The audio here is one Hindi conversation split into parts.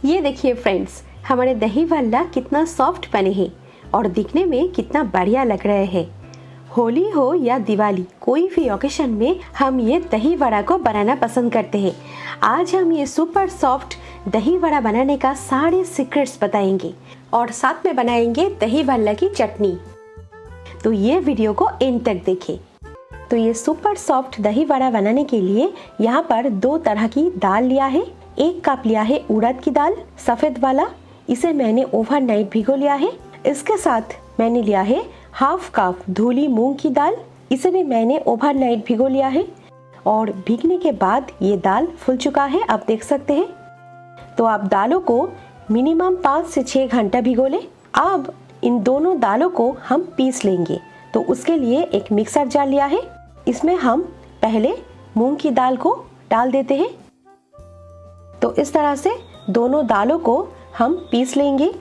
ये देखिए फ्रेंड्स, हमारे दही भल्ला कितना सॉफ्ट बने हैं और दिखने में कितना बढ़िया लग रहे हैं। होली हो या दिवाली, कोई भी ओकेशन में हम ये दही वड़ा को बनाना पसंद करते हैं। आज हम ये सुपर सॉफ्ट दही वड़ा बनाने का सारे सीक्रेट्स बताएंगे और साथ में बनाएंगे दही भल्ला की चटनी। तो ये वीडियो को एंड तक देखें। तो ये सुपर सॉफ्ट दही वड़ा बनाने के लिए यहाँ पर 2 तरह की दाल लिया है। 1 कप लिया है उड़द की दाल, सफेद वाला, इसे मैंने ओवरनाइट भिगो लिया है। इसके साथ मैंने लिया है 1/2 कप धुली मूंग की दाल, इसे भी मैंने ओवरनाइट भिगो लिया है और भीगने के बाद ये दाल फूल चुका है, आप देख सकते हैं। तो आप दालों को मिनिमम 5 से 6 घंटा भिगो लें। अब इन दोनों दालों को हम पीस लेंगे। तो उसके लिए एक मिक्सर जार लिया है, इसमें हम पहले मूंग की दाल को डाल देते हैं। तो इस तरह से दोनों दालों को हम पीस लेंगे।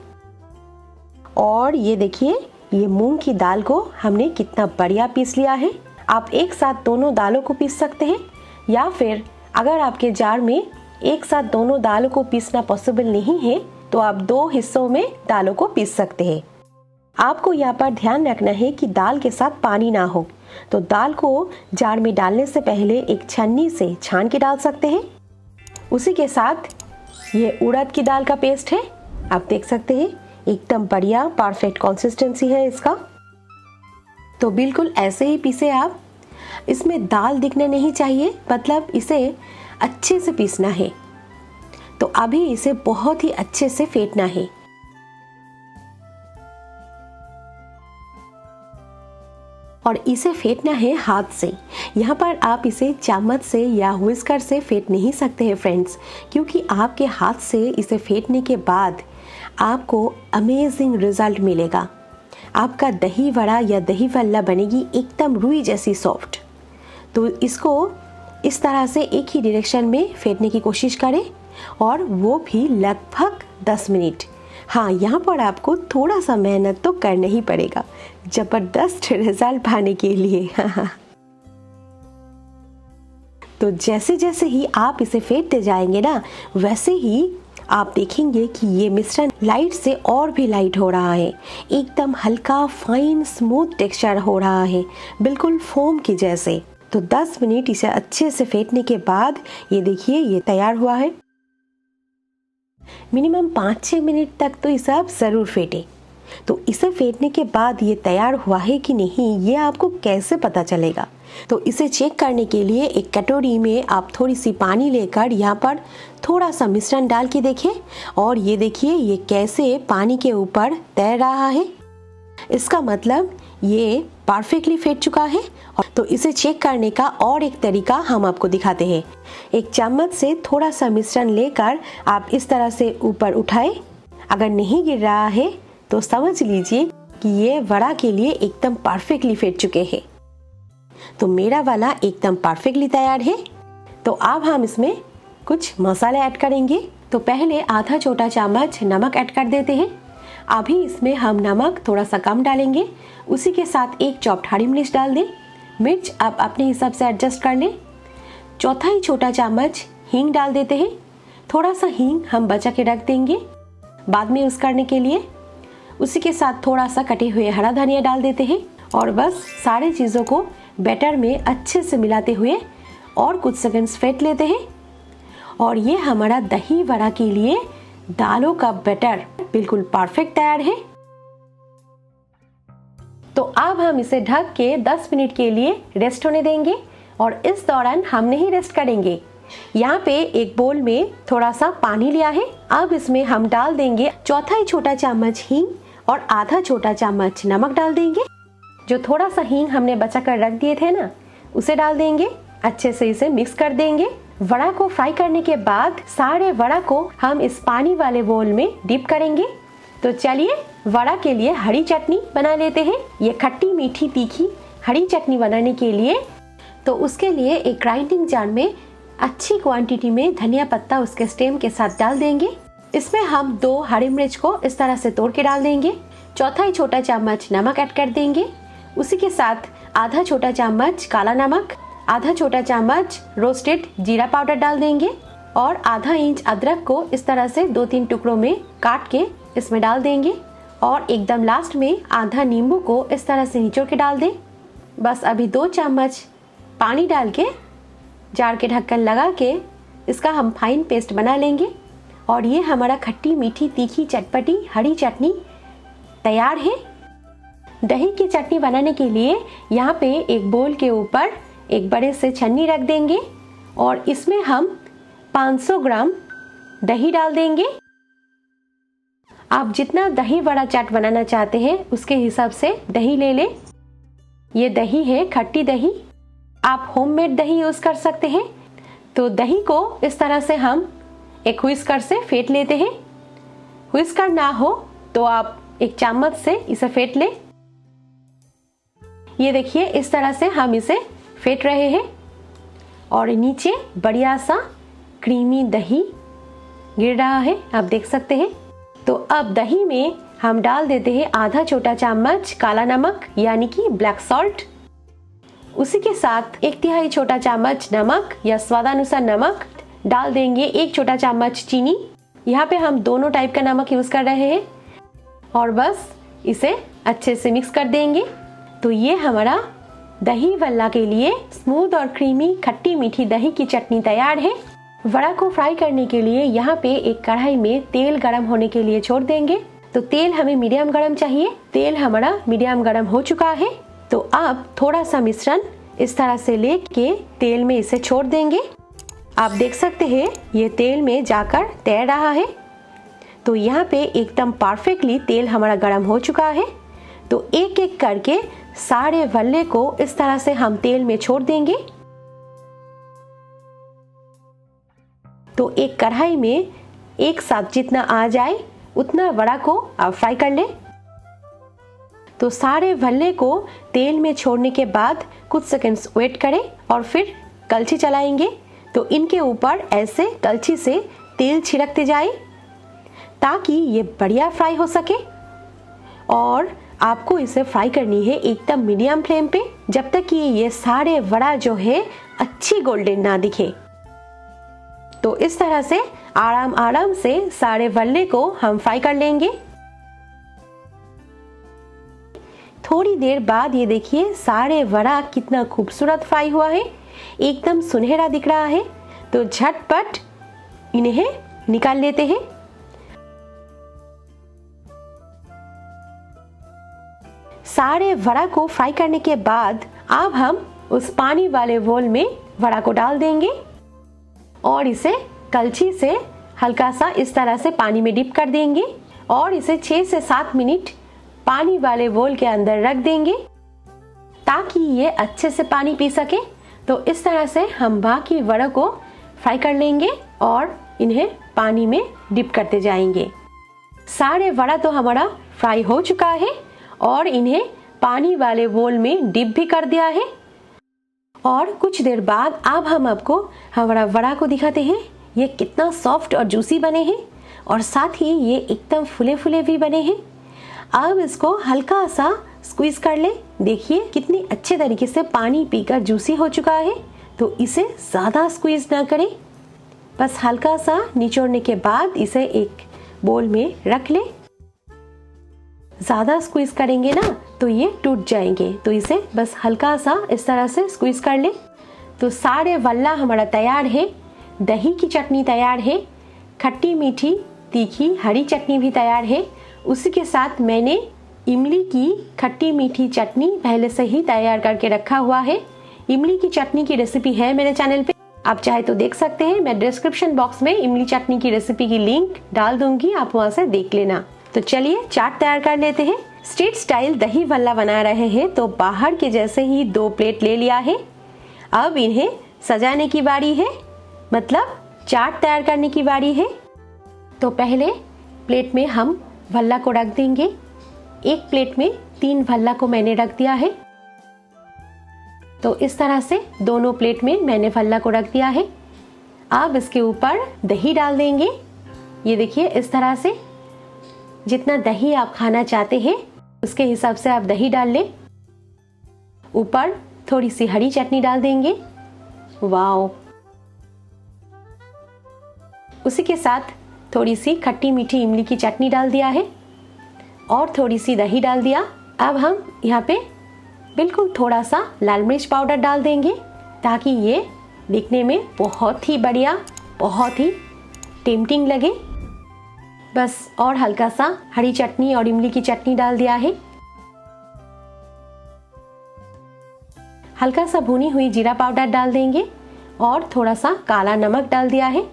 और ये देखिए, ये मूंग की दाल को हमने कितना बढ़िया पीस लिया है। आप एक साथ दोनों दालों को पीस सकते हैं, या फिर अगर आपके जार में एक साथ दोनों दालों को पीसना पॉसिबल नहीं है तो आप 2 हिस्सों में दालों को पीस सकते हैं। आपको यहाँ पर ध्यान रखना है कि दाल के साथ पानी ना हो। तो दाल को जार में डालने से पहले एक छन्नी से छान के डाल सकते हैं। उसी के साथ ये उड़द की दाल का पेस्ट है, आप देख सकते हैं, एकदम बढ़िया परफेक्ट कंसिस्टेंसी है इसका। तो बिल्कुल ऐसे ही पीसे आप। इसमें दाल दिखने नहीं चाहिए, मतलब इसे अच्छे से पीसना है। तो अभी इसे बहुत ही अच्छे से फेंटना है। और इसे फेंटना है हाथ से। यहाँ पर आप इसे चम्मच से या व्हिस्कर से फेंट नहीं सकते हैं फ्रेंड्स, क्योंकि आपके हाथ से इसे फेंटने के बाद आपको अमेजिंग रिजल्ट मिलेगा। आपका दही वड़ा या दही भल्ला बनेगी एकदम रुई जैसी सॉफ्ट। तो इसको इस तरह से एक ही डायरेक्शन में फेंटने की कोशिश करें, और वो भी लगभग 10 मिनट। हाँ, यहाँ पर आपको थोड़ा सा मेहनत तो करना ही पड़ेगा जबरदस्त रिजल्ट पाने के लिए। तो जैसे जैसे ही आप इसे फेंटते जाएंगे ना, वैसे ही आप देखेंगे कि ये मिश्रण लाइट से और भी लाइट हो रहा है। एकदम हल्का फाइन स्मूथ टेक्सचर हो रहा है, बिल्कुल फोम की जैसे। तो 10 मिनट इसे अच्छे से फेंटने के बाद ये देखिए, ये तैयार हुआ है। मिनिमम 5-6 मिनट तक तो इसे आप ज़रूर फेंटें। तो इसे फेंटने के बाद ये तैयार हुआ है कि नहीं, ये आपको कैसे पता चलेगा? तो इसे चेक करने के लिए एक कटोरी में आप थोड़ी सी पानी लेकर यहाँ पर थोड़ा सा मिश्रण डाल के देखें, और ये देखिए ये कैसे पानी के ऊपर तैर रहा है। इसका मतलब ये परफेक्टली फेंट चुका है। तो इसे चेक करने का और एक तरीका हम आपको दिखाते हैं। एक चम्मच से थोड़ा सा मिश्रण लेकर आप इस तरह से ऊपर उठाएं। अगर नहीं गिर रहा है तो समझ लीजिए कि ये वड़ा के लिए एकदम परफेक्टली फेंट चुके हैं। तो मेरा वाला एकदम परफेक्टली तैयार है। तो अब हम इसमें कुछ मसाले ऐड करेंगे। तो पहले आधा छोटा चम्मच नमक ऐड कर देते हैं। अभी इसमें हम नमक थोड़ा सा कम डालेंगे। उसी के साथ 1 चॉप्ड हरी मिर्च डाल दें। मिर्च आप अपने हिसाब से एडजस्ट कर लें। चौथा ही छोटा चम्मच हींग डाल देते हैं। थोड़ा सा हींग हम बचा के रख देंगे बाद में यूज़ करने के लिए। उसी के साथ थोड़ा सा कटे हुए हरा धनिया डाल देते हैं, और बस सारी चीज़ों को बैटर में अच्छे से मिलाते हुए और कुछ सेकंड्स फेंट लेते हैं। और ये हमारा दही वड़ा के लिए दालों का बैटर बिल्कुल परफेक्ट तैयार है। तो अब हम इसे ढक के 10 मिनट के लिए रेस्ट होने देंगे, और इस दौरान हम नहीं रेस्ट करेंगे। यहाँ पे एक बोल में थोड़ा सा पानी लिया है। अब इसमें हम डाल देंगे चौथा ही छोटा चम्मच हींग और आधा छोटा चम्मच नमक डाल देंगे। जो थोड़ा सा हींग हमने बचा कर रख दिए थे ना, उसे डाल देंगे। अच्छे से इसे मिक्स कर देंगे। वड़ा को फ्राई करने के बाद सारे वड़ा को हम इस पानी वाले बोल में डिप करेंगे। तो चलिए वड़ा के लिए हरी चटनी बना लेते हैं। ये खट्टी मीठी तीखी हरी चटनी बनाने के लिए तो उसके लिए एक ग्राइंडिंग जार में अच्छी क्वांटिटी में धनिया पत्ता उसके स्टेम के साथ डाल देंगे। इसमें हम 2 हरी मिर्च को इस तरह से तोड़ के डाल देंगे। चौथा ही छोटा चम्मच नमक ऐड कर देंगे। उसी के साथ आधा छोटा चम्मच काला नमक, आधा छोटा चम्मच रोस्टेड जीरा पाउडर डाल देंगे। और आधा इंच अदरक को इस तरह से 2-3 टुकड़ों में काट के इसमें डाल देंगे और एकदम लास्ट में आधा नींबू को इस तरह से निचोड़ के डाल दें। बस अभी 2 चम्मच पानी डाल के जार के ढक्कन लगा के इसका हम फाइन पेस्ट बना लेंगे और ये हमारा खट्टी मीठी तीखी चटपटी हरी चटनी तैयार है। दही की चटनी बनाने के लिए यहाँ पे एक बोल के ऊपर एक बड़े से छन्नी रख देंगे और इसमें हम 500 ग्राम दही डाल देंगे। आप जितना दही वड़ा चाट बनाना चाहते हैं उसके हिसाब से दही ले लें। ये दही है खट्टी दही, आप होममेड दही यूज कर सकते हैं। तो दही को इस तरह से हम एक व्हिस्कर से फेंट लेते हैं। व्हिस्कर ना हो तो आप एक चम्मच से इसे फेंट लें। ये देखिए इस तरह से हम इसे फेंट रहे हैं और नीचे बढ़िया सा क्रीमी दही गिर रहा है, आप देख सकते हैं। तो अब दही में हम डाल देते हैं आधा छोटा चम्मच काला नमक यानी कि ब्लैक सॉल्ट। उसी के साथ 1/3 छोटा चम्मच नमक या स्वादानुसार नमक डाल देंगे। 1 छोटा चम्मच चीनी, यहाँ पे हम दोनों टाइप का नमक यूज कर रहे हैं और बस इसे अच्छे से मिक्स कर देंगे। तो ये हमारा दही वल्ला के लिए स्मूथ और क्रीमी खट्टी मीठी दही की चटनी तैयार है। वड़ा को फ्राई करने के लिए यहाँ पे एक कढ़ाई में तेल गरम होने के लिए छोड़ देंगे। तो तेल हमें मीडियम गरम चाहिए। तेल हमारा मीडियम गरम हो चुका है। तो अब थोड़ा सा मिश्रण इस तरह से लेके तेल में इसे छोड़ देंगे। आप देख सकते हैं ये तेल में जाकर तैर रहा है। तो यहाँ पे एकदम परफेक्टली तेल हमारा गरम हो चुका है। तो एक एक करके सारे वल्ले को इस तरह से हम तेल में छोड़ देंगे। तो एक कढ़ाई में एक साथ जितना आ जाए उतना वड़ा को आप फ्राई कर लें। तो सारे वल्ले को तेल में छोड़ने के बाद कुछ सेकंड्स वेट करें और फिर कलछी चलाएंगे। तो इनके ऊपर ऐसे कलछी से तेल छिड़कते जाए ताकि ये बढ़िया फ्राई हो सके। और आपको इसे फ्राई करनी है एकदम मीडियम फ्लेम पे जब तक कि ये सारे वड़ा जो है अच्छी गोल्डन ना दिखे। तो इस तरह से आराम आराम से सारे वल्ले को हम फ्राई कर लेंगे। थोड़ी देर बाद ये देखिए सारे वड़ा कितना खूबसूरत फ्राई हुआ है, एकदम सुनहरा दिख रहा है। तो झटपट इन्हें निकाल लेते हैं। सारे वड़ा को फ्राई करने के बाद अब हम उस पानी वाले बोल में वड़ा को डाल देंगे और इसे कलछी से हल्का सा इस तरह से पानी में डिप कर देंगे और इसे 6 से 7 मिनट पानी वाले बोल के अंदर रख देंगे ताकि ये अच्छे से पानी पी सके। तो इस तरह से हम बाकी वड़ा को फ्राई कर लेंगे और इन्हें पानी में डिप करते जाएंगे। सारे वड़ा तो हमारा फ्राई हो चुका है और इन्हें पानी वाले बोल में डिप भी कर दिया है। और कुछ देर बाद अब हम आपको हमारा वड़ा को दिखाते हैं। ये कितना सॉफ्ट और जूसी बने हैं और साथ ही ये एकदम फूले फूले भी बने हैं। अब इसको हल्का सा स्क्वीज कर ले। देखिए कितनी अच्छे तरीके से पानी पीकर जूसी हो चुका है। तो इसे ज्यादा स्क्वीज ना करें, बस हल्का सा निचोड़ने के बाद इसे एक बोल में रख ले। ज्यादा स्क्वीज करेंगे ना तो ये टूट जाएंगे। तो इसे बस हल्का सा इस तरह से स्क्वीज कर ले। तो सारे वल्ला हमारा तैयार है। दही की चटनी तैयार है। खट्टी मीठी तीखी हरी चटनी भी तैयार है। उसी के साथ मैंने इमली की खट्टी मीठी चटनी पहले से ही तैयार करके रखा हुआ है। इमली की चटनी की रेसिपी है मेरे चैनल पे, आप चाहे तो देख सकते हैं। मैं डिस्क्रिप्शन बॉक्स में इमली चटनी की रेसिपी की लिंक डाल दूंगी, आप वहां से देख लेना। तो चलिए चाट तैयार कर लेते हैं। स्ट्रीट स्टाइल दही वल्ला बना रहे हैं तो बाहर के जैसे ही 2 प्लेट ले लिया है। अब इन्हें सजाने की बारी है, मतलब चाट तैयार करने की बारी है। तो पहले प्लेट में हम वल्ला को रख देंगे। एक प्लेट में 3 वल्ला को मैंने रख दिया है। तो इस तरह से दोनों प्लेट में मैंने वल्ला को रख दिया है। अब इसके ऊपर दही डाल देंगे। ये देखिए इस तरह से जितना दही आप खाना चाहते हैं उसके हिसाब से आप दही डाल लें। ऊपर थोड़ी सी हरी चटनी डाल देंगे। वाओ, उसी के साथ थोड़ी सी खट्टी मीठी इमली की चटनी डाल दिया है और थोड़ी सी दही डाल दिया। अब हम यहाँ पे बिल्कुल थोड़ा सा लाल मिर्च पाउडर डाल देंगे ताकि ये दिखने में बहुत ही बढ़िया, बहुत ही टेम्पटिंग लगे। बस और हल्का सा हरी चटनी और इमली की चटनी डाल दिया है। हल्का सा भुनी हुई जीरा पाउडर डाल देंगे और थोड़ा सा काला नमक डाल दिया है।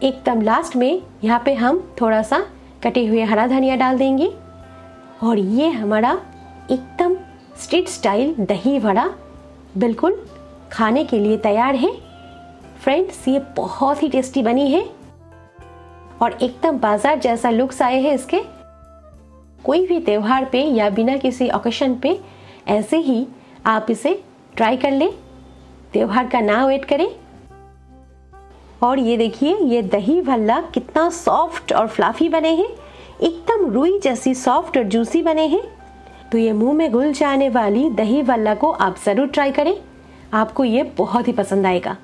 एकदम लास्ट में यहाँ पे हम थोड़ा सा कटे हुए हरा धनिया डाल देंगे और ये हमारा एकदम स्ट्रीट स्टाइल दही वड़ा बिल्कुल खाने के लिए तैयार है। फ्रेंड्स, ये बहुत ही टेस्टी बनी है और एकदम बाजार जैसा लुक्स आए हैं इसके। कोई भी त्योहार पे या बिना किसी ओकेशन पे ऐसे ही आप इसे ट्राई कर लें, त्योहार का ना वेट करें। और ये देखिए, ये दही भल्ला कितना सॉफ्ट और फ्लफी बने हैं, एकदम रुई जैसी सॉफ्ट और जूसी बने हैं। तो ये मुंह में घुल जाने वाली दही भल्ला को आप जरूर ट्राई करें, आपको ये बहुत ही पसंद आएगा।